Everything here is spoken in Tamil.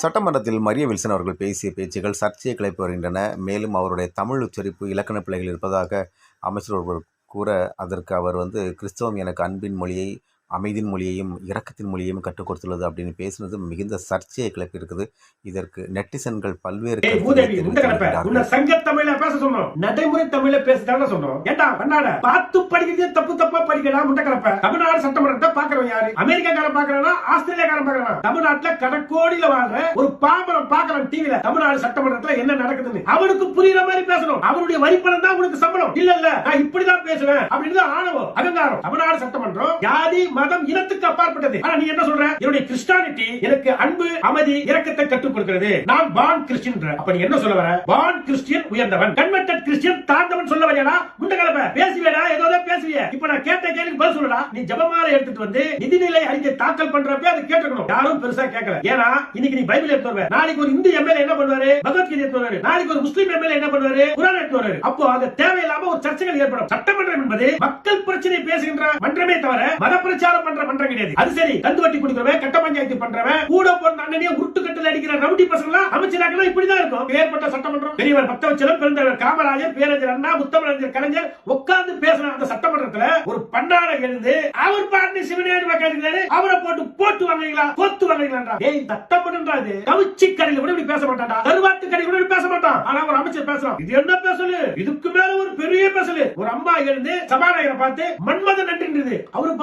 சட்டமன்றத்தில் மரிய வில்சன் அவர்கள் பேசிய பேச்சுகள் சர்ச்சையை கிளப்பி வருகின்றன. மேலும் அவருடைய தமிழ் உச்சரிப்பு இலக்கண பிழைகள் இருப்பதாக அமைச்சர் ஒருவர் கூற, அதற்கு அவர் கிறிஸ்தவம் எனக்கு அன்பின் மொழியை, அமைதியின் மொழியையும் இரக்கத்தின் மொழியையும் கற்றுக் கொடுத்துள்ளது அப்படின்னு பேசுனது மிகுந்த சர்ச்சையை கிளப்பி இருக்குது. இதற்கு நெட்டிசன்கள் பல்வேறு சங்க தமிழ பேச சொன்னோம், நடைமுறை தமிழ பேசுதான சொன்னோம். ஏண்டா பண்ணாட பார்த்து படிக்கிறது தப்பு தப்பா படிக்கலாம். முண்டக்கலப்ப தமிழ்நாடு சட்டமன்றத்தை பாக்குறவன் யாரு? அமெரிக்காக்காரன் பாக்குறானா, ஆஸ்திரேலியாக்காரன் பாக்குறானா? தமிழ்நாட்டுல கடற்கோடியில வாழ்ற ஒரு பாம்பரம் பாக்குறான் டிவில தமிழ்நாடு சட்டமன்றத்துல என்ன நடக்குதுன்னு அவனுக்கு புரியுற மாதிரி பேசணும். அவனுடைய வரிப்பணம் தான் உனக்கு சம்பளம். இல்ல நான் இப்படிதான் பேசுவேன் அப்படின்னு ஆணவம், அகங்காரம். தமிழ்நாடு சட்டமன்றம் ஜாதி மதம் இனத்துக்கு அப்பாற்பட்டது. ஆனா நீ என்ன சொல்ற? என்னுடைய கிறிஸ்டியானிட்டி எனக்கு அன்பு அமைதி இரக்கத்தை கற்றுக் கொடுக்கிறது. நான் பான் கிறிஸ்டியன். அப்ப நீ என்ன சொல்ல வர? பான் கிறிஸ்டியன் உயர்ந்தவன், கன்வெர்டட் கிறிஸ்டியன் தாழ்ந்தவன் சொல்ல வரையா? முண்டகலப்ப பேசுவேடா, ஏதோ பேசுவிய. இப்ப நான் கேட்ட கேள்விக்கு பதில் சொல்லடா. நீ ஜெபமாலை எடுத்துட்டு நிதிநிலை அறிக்கை தாக்கல் பண்றப்ப அதை கேட்டுக்கணும். யாரும் பெருசா கேட்கல. ஏன்னா இன்னைக்கு நீ பைபிள் எடுத்து வருவ, நாளைக்கு ஒரு இந்து எம்எல்ஏ என்ன பண்ணுவாரு? பகவத்கீதை எடுத்து வருவாரு. நாளைக்கு ஒரு முஸ்லீம் எம்எல்ஏ என்ன பண்ணுவாரு? குர்ஆன் எடுத்து வருவாரு. அப்போ அது தேவையில்லாம ஒரு சர்ச்சைகள் ஏற்படும். சட்டமன்றம் என்பது மக்கள் பிரச்சனை பேசுகின்ற மன்றமே தவிர மத பிரச்சாரம் பண்ற மன்றம் கிடையாது. அது சரி, கந்து வட்டி குடிக்கிறவன், கட்ட பஞ்சாயத்து பண்றவன், கூட போன அண்ணனையே உருட்டு கட்டல அடிக்கிற ரவுடி பசங்க அமைச்சராக்கலாம் இப்படிதான் இருக்கும். ஏற்பட்ட சட்டமன்றம் பெரியவர் பக்தவச்சலம், பெருந்தலைவர் காமராஜர், பேரறிஞர் அண்ணா, முத்தமிழறிஞர் கலைஞர் உட்கார்ந்து பேசின அந்த சட்டமன்றத்துல ஒரு பண்டார எழுந்து அவர் பாட்டு சிவனேரி வக்காதிக்கிறாரு, அவரை போட்டு வாங்குறீங்களா, கோத்து வாங்குறீங்களா? ஏய் சட்டமன்றம் அது கவுச்சி கடையில கூட இப்படி பேச மாட்டான்டா, கருவாட்டு கடையில கூட பேச மாட்டான். ஆனா ஒரு அமைச்சர் பேசலாம். இது என்ன பேசலு? இதுக்கு மேல ஒரு பெரிய பேசலு. ஒரு அம்மா எழுந்து சபாநாயகரை பார்த்து மன்மதன் நன்றின்றது. அவரு